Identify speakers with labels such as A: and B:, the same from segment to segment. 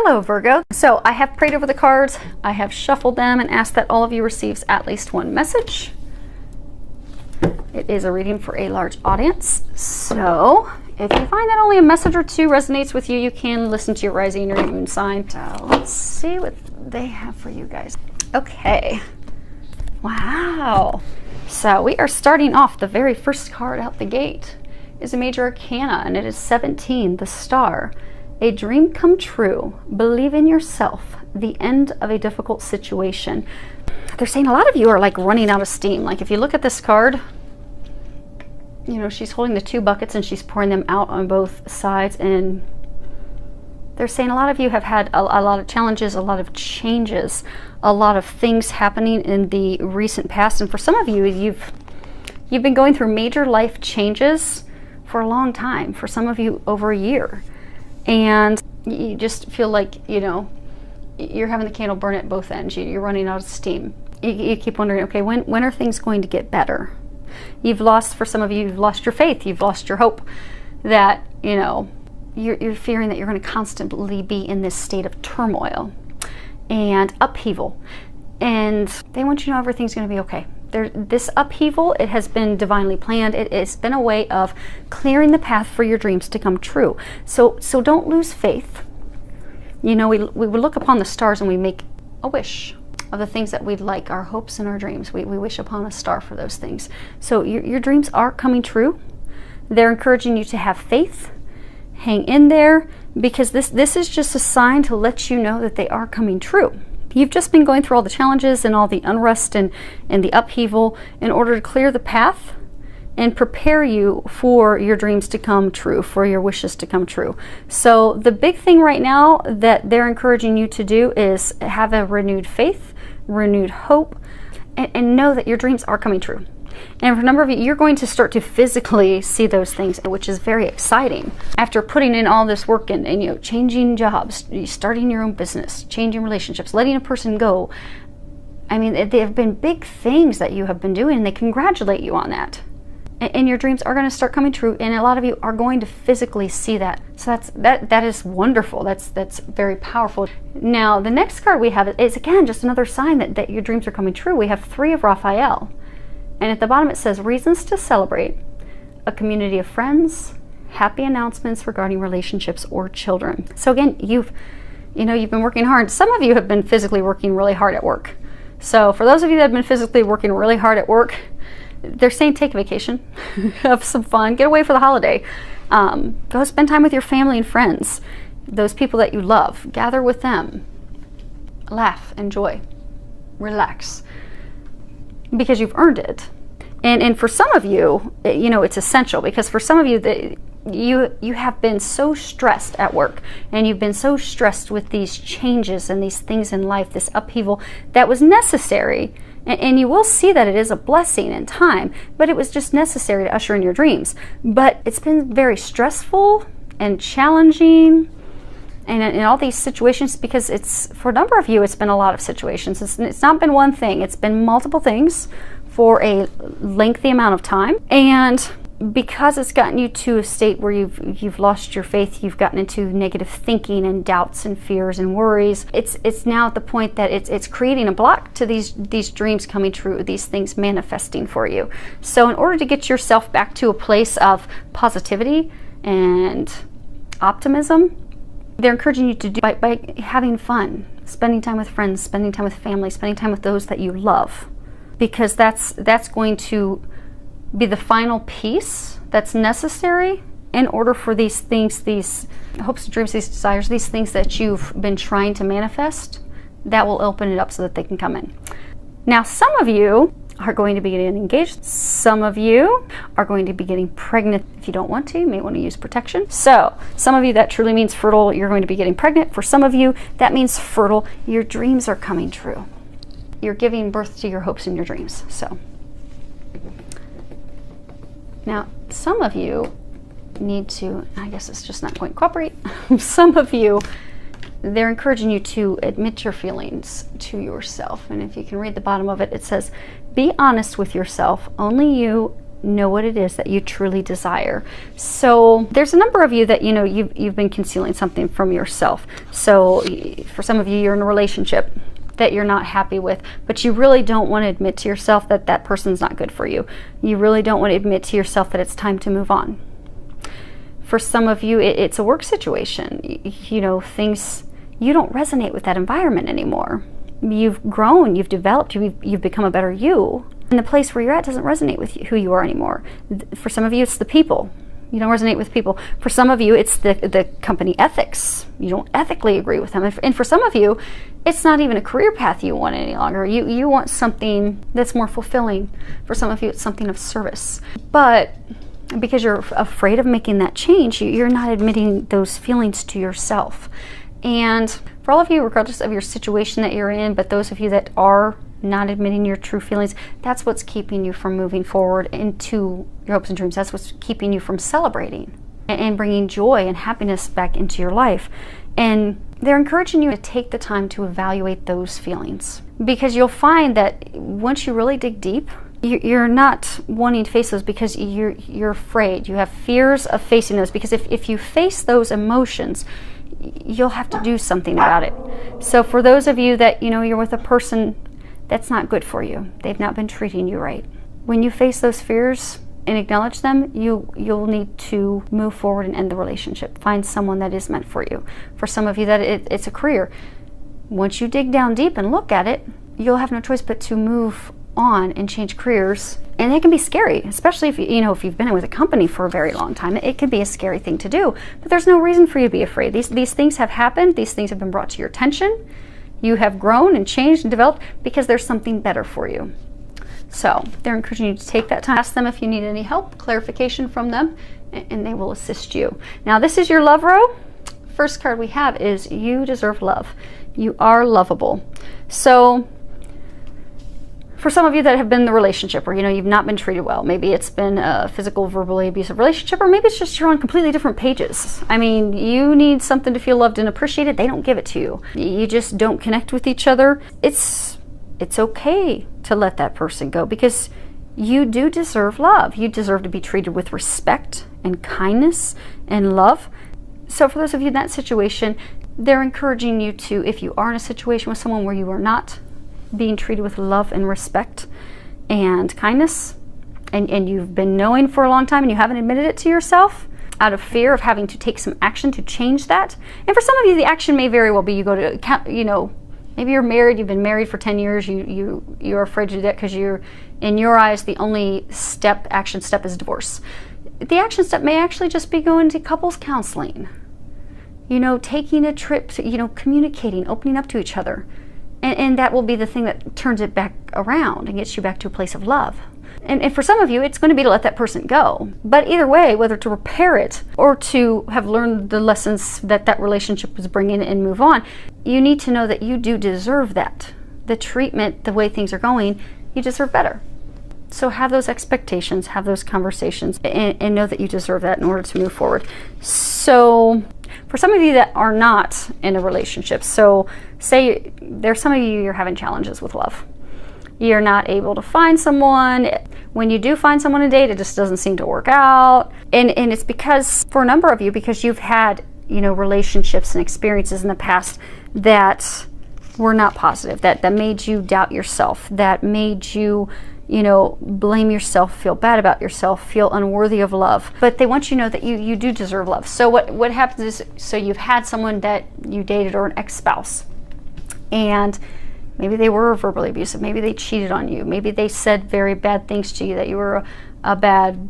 A: Hello Virgo. So I have prayed over the cards, I have shuffled them and asked that all of you receives at least one message. It is a reading for a large audience. So if you find that only a message or two resonates with you, you can listen to your rising or your moon sign. So let's see what they have for you guys. Okay. Wow. So we are starting off, the very first card out the gate is a major arcana, and it is 17, the Star. A dream come true. Believe in yourself. The end of a difficult situation. They're saying a lot of you are like running out of steam. Like if you look at this card, you know, she's holding the two buckets and she's pouring them out on both sides. And they're saying a lot of you have had a lot of challenges, a lot of changes, a lot of things happening in the recent past. And for some of you, you've been going through major life changes for a long time. For some of you, over a year. And you just feel like, you know, you're having the candle burn at both ends. You're running out of steam. You keep wondering, okay, when are things going to get better? You've lost, for some of you, you've lost your faith. You've lost your hope that, you know, you're fearing that you're going to constantly be in this state of turmoil and upheaval. And they want you to know everything's going to be okay. This upheaval, it has been divinely planned. It's been a way of clearing the path for your dreams to come true. So don't lose faith. You know, we would look upon the stars and we make a wish of the things that we'd like, our hopes and our dreams. We wish upon a star for those things. So your dreams are coming true. They're encouraging you to have faith. Hang in there, because this is just a sign to let you know that they are coming true. You've just been going through all the challenges and all the unrest and the upheaval in order to clear the path and prepare you for your dreams to come true, for your wishes to come true. So the big thing right now that they're encouraging you to do is have a renewed faith, renewed hope, and know that your dreams are coming true. And for a number of you, you're going to start to physically see those things, which is very exciting. After putting in all this work and you know, changing jobs, starting your own business, changing relationships, letting a person go. I mean, they have been big things that you have been doing, and they congratulate you on that. And your dreams are going to start coming true, and a lot of you are going to physically see that. So that is wonderful. That's very powerful. Now, the next card we have is again just another sign that your dreams are coming true. We have 3 of Raphael. And at the bottom it says, reasons to celebrate, a community of friends, happy announcements regarding relationships or children. So again, you've been working hard. Some of you have been physically working really hard at work. So for those of you that have been physically working really hard at work, they're saying take a vacation, have some fun, get away for the holiday. Go spend time with your family and friends, those people that you love. Gather with them. Laugh, enjoy, relax. Because you've earned it. And for some of you, you know, it's essential, because for some of you, you have been so stressed at work, and you've been so stressed with these changes and these things in life, this upheaval that was necessary. And you will see that it is a blessing in time, but it was just necessary to usher in your dreams. But it's been very stressful and challenging, and in all these situations, because for a number of you, it's been a lot of situations. It's not been one thing. It's been multiple things for a lengthy amount of time. And because it's gotten you to a state where you've lost your faith, you've gotten into negative thinking and doubts and fears and worries, it's now at the point that it's creating a block to these dreams coming true, these things manifesting for you. So in order to get yourself back to a place of positivity and optimism, they're encouraging you to do by having fun, spending time with friends, spending time with family, spending time with those that you love, because that's going to be the final piece that's necessary in order for these things, these hopes, dreams, these desires, these things that you've been trying to manifest, that will open it up so that they can come in. Now, some of you are going to be getting engaged. Some of you are going to be getting pregnant. If you don't want to, you may want to use protection. So some of you, that truly means fertile. You're going to be getting pregnant. For some of you, that means fertile. Your dreams are coming true. You're giving birth to your hopes and your dreams. So now some of you need to, I guess it's just not going to cooperate. Some of you, they're encouraging you to admit your feelings to yourself. And if you can read the bottom of it, it says, be honest with yourself. Only you know what it is that you truly desire. So there's a number of you that, you know, you've been concealing something from yourself. So for some of you, you're in a relationship that you're not happy with, but you really don't want to admit to yourself that that person's not good for you. You really don't want to admit to yourself that it's time to move on. For some of you, it's a work situation. You know, things, you don't resonate with that environment anymore. You've grown, you've developed, you've become a better you. And the place where you're at doesn't resonate with who you are anymore. For some of you, it's the people. You don't resonate with people. For some of you, it's the company ethics. You don't ethically agree with them. And for some of you, it's not even a career path you want any longer. You want something that's more fulfilling. For some of you, it's something of service. But because you're afraid of making that change, you're not admitting those feelings to yourself. And for all of you, regardless of your situation that you're in, but those of you that are not admitting your true feelings, that's what's keeping you from moving forward into your hopes and dreams. That's what's keeping you from celebrating and bringing joy and happiness back into your life. And they're encouraging you to take the time to evaluate those feelings, because you'll find that once you really dig deep, you're not wanting to face those because you're afraid. You have fears of facing those, because if you face those emotions, you'll have to do something about it. So for those of you that, you know, you're with a person that's not good for you, they've not been treating you right, when you face those fears and acknowledge them, you'll need to move forward and end the relationship. Find someone that is meant for you. For some of you, that it's a career. Once you dig down deep and look at it, you'll have no choice but to move on and change careers. And it can be scary, especially if if you've been with a company for a very long time. It can be a scary thing to do, but there's no reason for you to be afraid. These things have happened. These things have been brought to your attention. You have grown and changed and developed because there's something better for you. So they're encouraging you to take that time. Ask them if you need any help, clarification from them, and they will assist you. Now, this is your love row. First card we have is you deserve love. You are lovable. So for some of you that have been in the relationship where, you've not been treated well, maybe it's been a physical, verbally abusive relationship, or maybe it's just you're on completely different pages. I mean, you need something to feel loved and appreciated. They don't give it to you. You just don't connect with each other. It's okay to let that person go, because you do deserve love. You deserve to be treated with respect and kindness and love. So for those of you in that situation, they're encouraging you to, if you are in a situation with someone where you are not being treated with love and respect and kindness, and you've been knowing for a long time and you haven't admitted it to yourself out of fear of having to take some action to change that. And for some of you, the action may very well be you go to, maybe you're married, you've been married for 10 years, you're afraid to do that because you're, in your eyes, the only action step is divorce. The action step may actually just be going to couples counseling, taking a trip to, communicating, opening up to each other. And that will be the thing that turns it back around and gets you back to a place of love. And for some of you, it's going to be to let that person go. But either way, whether to repair it or to have learned the lessons that relationship was bringing and move on, you need to know that you do deserve that. The treatment, the way things are going, you deserve better. So have those expectations, have those conversations, and know that you deserve that in order to move forward. So for some of you that are not in a relationship, so say there's some of you, you're having challenges with love. You're not able to find someone. When you do find someone to date, it just doesn't seem to work out. And it's because, for a number of you, because you've had, relationships and experiences in the past that were not positive, that made you doubt yourself, that made you, blame yourself, feel bad about yourself, feel unworthy of love. But they want you to know that you do deserve love. So what happens is, so you've had someone that you dated, or an ex-spouse, and maybe they were verbally abusive, maybe they cheated on you, maybe they said very bad things to you, that you were a bad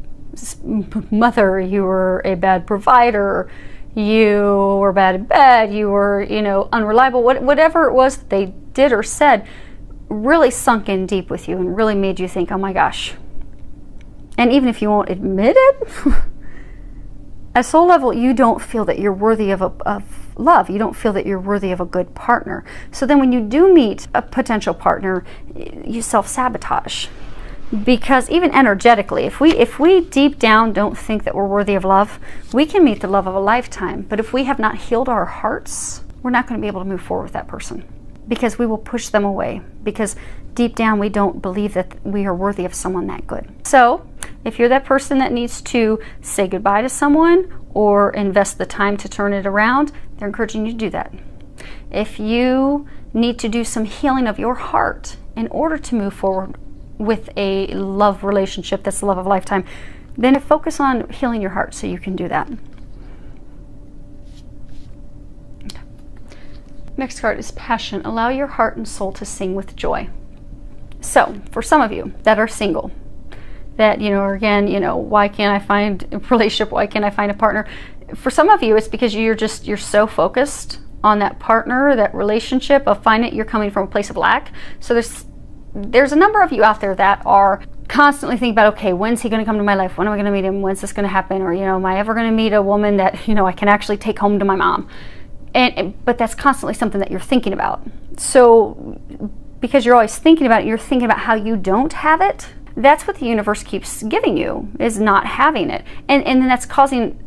A: mother, you were a bad provider, you were bad in bed, you were, unreliable, whatever it was that they did or said really sunk in deep with you and really made you think, oh my gosh. And even if you won't admit it, at soul level, you don't feel that you're worthy of love. You don't feel that you're worthy of a good partner. So then when you do meet a potential partner, you self-sabotage. Because even energetically, if we deep down don't think that we're worthy of love, we can meet the love of a lifetime. But if we have not healed our hearts, we're not going to be able to move forward with that person, because we will push them away, because deep down we don't believe that we are worthy of someone that good. So If you're that person that needs to say goodbye to someone or invest the time to turn it around, they're encouraging you to do that. If you need to do some healing of your heart in order to move forward with a love relationship that's the love of a lifetime, then focus on healing your heart so you can do that. Okay. Next card is passion. Allow your heart and soul to sing with joy. So for some of you that are single, that, again, why can't I find a relationship? Why can't I find a partner? For some of you, it's because you're so focused on that partner, that relationship of finding it, you're coming from a place of lack. So there's a number of you out there that are constantly thinking about, okay, when's he going to come to my life? When am I going to meet him? When's this going to happen? Or, am I ever going to meet a woman that, I can actually take home to my mom? But that's constantly something that you're thinking about. So because you're always thinking about it, you're thinking about how you don't have it. That's what the universe keeps giving you, is not having it. And then that's causing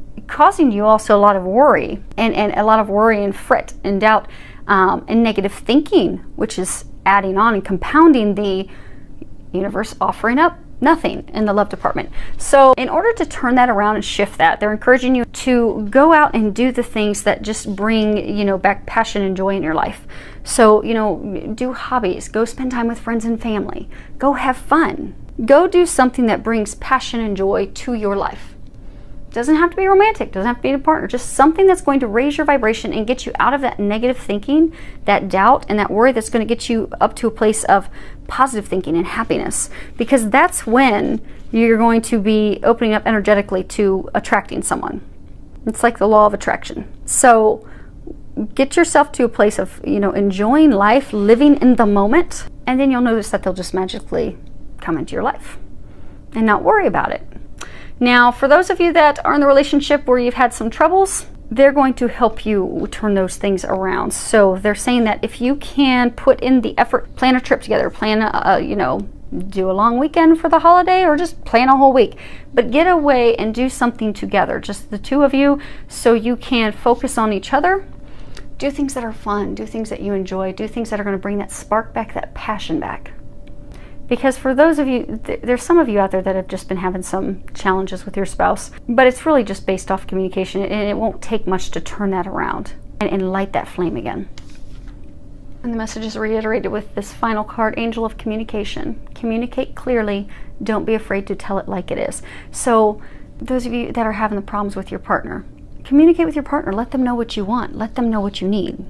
A: you also a lot of worry and a lot of worry and fret and doubt and negative thinking, which is adding on and compounding the universe offering up nothing in the love department. So in order to turn that around and shift that, they're encouraging you to go out and do the things that just bring, back passion and joy in your life. So, do hobbies, go spend time with friends and family, go have fun, go do something that brings passion and joy to your life. Doesn't have to be romantic, doesn't have to be a partner, just something that's going to raise your vibration and get you out of that negative thinking, that doubt, and that worry, that's going to get you up to a place of positive thinking and happiness. Because that's when you're going to be opening up energetically to attracting someone. It's like the law of attraction. So get yourself to a place of, enjoying life, living in the moment, and then you'll notice that they'll just magically come into your life and not worry about it. Now, for those of you that are in the relationship where you've had some troubles, they're going to help you turn those things around. So they're saying that if you can put in the effort, plan a trip together, plan do a long weekend for the holiday, or just plan a whole week, but get away and do something together, just the two of you, so you can focus on each other. Do things that are fun, do things that you enjoy, do things that are going to bring that spark back, that passion back. Because for those of you, there's some of you out there that have just been having some challenges with your spouse, but it's really just based off communication, and it won't take much to turn that around and light that flame again. And the message is reiterated with this final card, Angel of Communication. Communicate clearly, don't be afraid to tell it like it is. So those of you that are having the problems with your partner, communicate with your partner, let them know what you want, let them know what you need.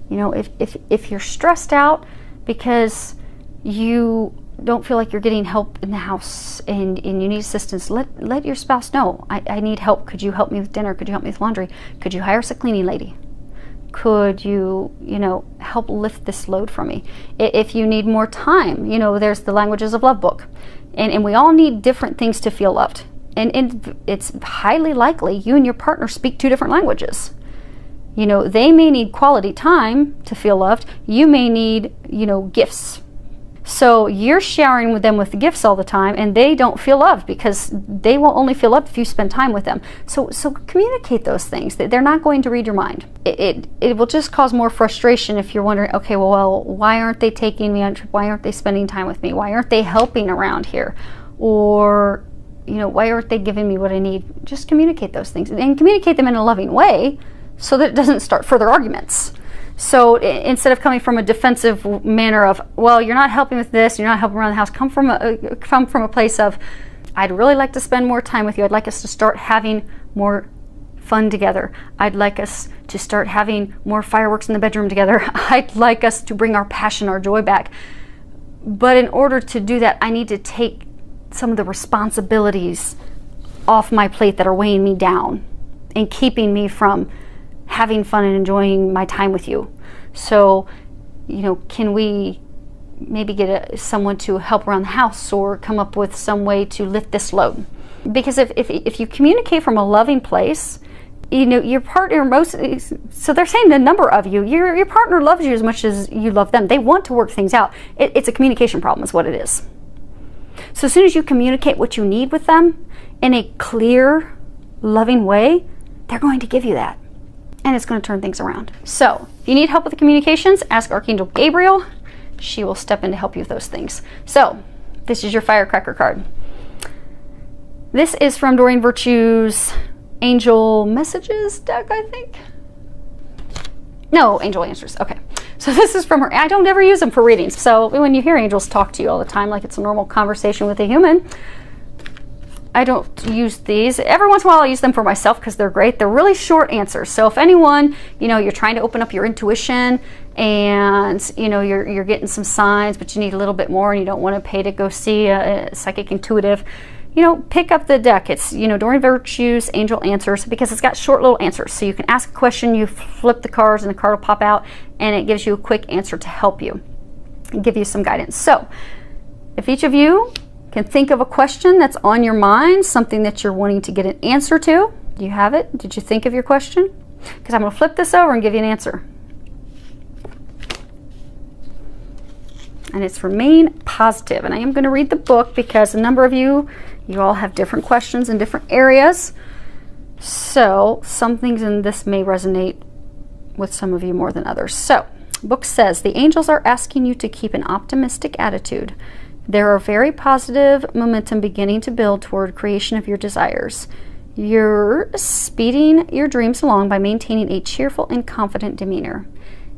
A: If you're stressed out because you don't feel like you're getting help in the house and you need assistance, let your spouse know, I need help. Could you help me with dinner? Could you help me with laundry? Could you hire us a cleaning lady? Could you, help lift this load for me? If you need more time, there's the Languages of Love book. And we all need different things to feel loved. And it's highly likely you and your partner speak two different languages. They may need quality time to feel loved. You may need, gifts. So you're showering with them with the gifts all the time, and they don't feel loved because they will only feel loved if you spend time with them. So communicate those things. They're not going to read your mind. It will just cause more frustration if you're wondering, okay, well, why aren't they taking me on a trip? Why aren't they spending time with me? Why aren't they helping around here? Or, why aren't they giving me what I need? Just communicate those things, and communicate them in a loving way so that it doesn't start further arguments. So instead of coming from a defensive manner of, well, you're not helping with this, you're not helping around the house, come from a place of, I'd really like to spend more time with you. I'd like us to start having more fun together. I'd like us to start having more fireworks in the bedroom together. I'd like us to bring our passion, our joy back. But in order to do that, I need to take some of the responsibilities off my plate that are weighing me down and keeping me from having fun and enjoying my time with you. So, can we maybe get someone to help around the house, or come up with some way to lift this load? Because if you communicate from a loving place, your partner so they're saying the number of you, your partner loves you as much as you love them. They want to work things out. It's a communication problem is what it is. So as soon as you communicate what you need with them in a clear, loving way, they're going to give you that. And it's going to turn things around. So if you need help with the communications, ask Archangel Gabriel. She will step in to help you with those things. So this is your firecracker card. This is from Doreen Virtue's Angel Messages deck, I think. No, Angel Answers. Okay. So this is from her. I don't ever use them for readings. So when you hear angels talk to you all the time, like it's a normal conversation with a human, I don't use these. Every once in a while, I use them for myself because they're great. They're really short answers. So if anyone, you know, you're trying to open up your intuition and, you know, you're getting some signs, but you need a little bit more and you don't want to pay to go see a psychic intuitive, you know, pick up the deck. It's, you know, Doreen Virtue's Angel Answers, because it's got short little answers. So you can ask a question, you flip the cards and the card will pop out and it gives you a quick answer to help you and give you some guidance. So if each of you can think of a question that's on your mind, something that you're wanting to get an answer to. Do you have it? Did you think of your question? Because I'm going to flip this over and give you an answer. And it's remain positive. And I am going to read the book because a number of you all have different questions in different areas. So some things in this may resonate with some of you more than others. So the book says, the angels are asking you to keep an optimistic attitude. There are very positive momentum beginning to build toward creation of your desires. You're speeding your dreams along by maintaining a cheerful and confident demeanor.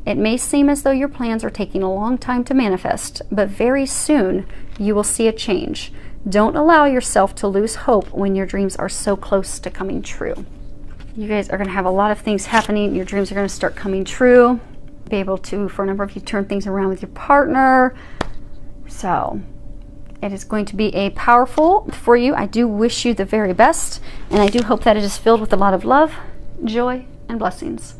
A: It may seem as though your plans are taking a long time to manifest, but very soon you will see a change. Don't allow yourself to lose hope when your dreams are so close to coming true. You guys are going to have a lot of things happening. Your dreams are going to start coming true. Be able to, for a number of you, turn things around with your partner. So it is going to be a powerful for you. I do wish you the very best, and I do hope that it is filled with a lot of love, joy, and blessings.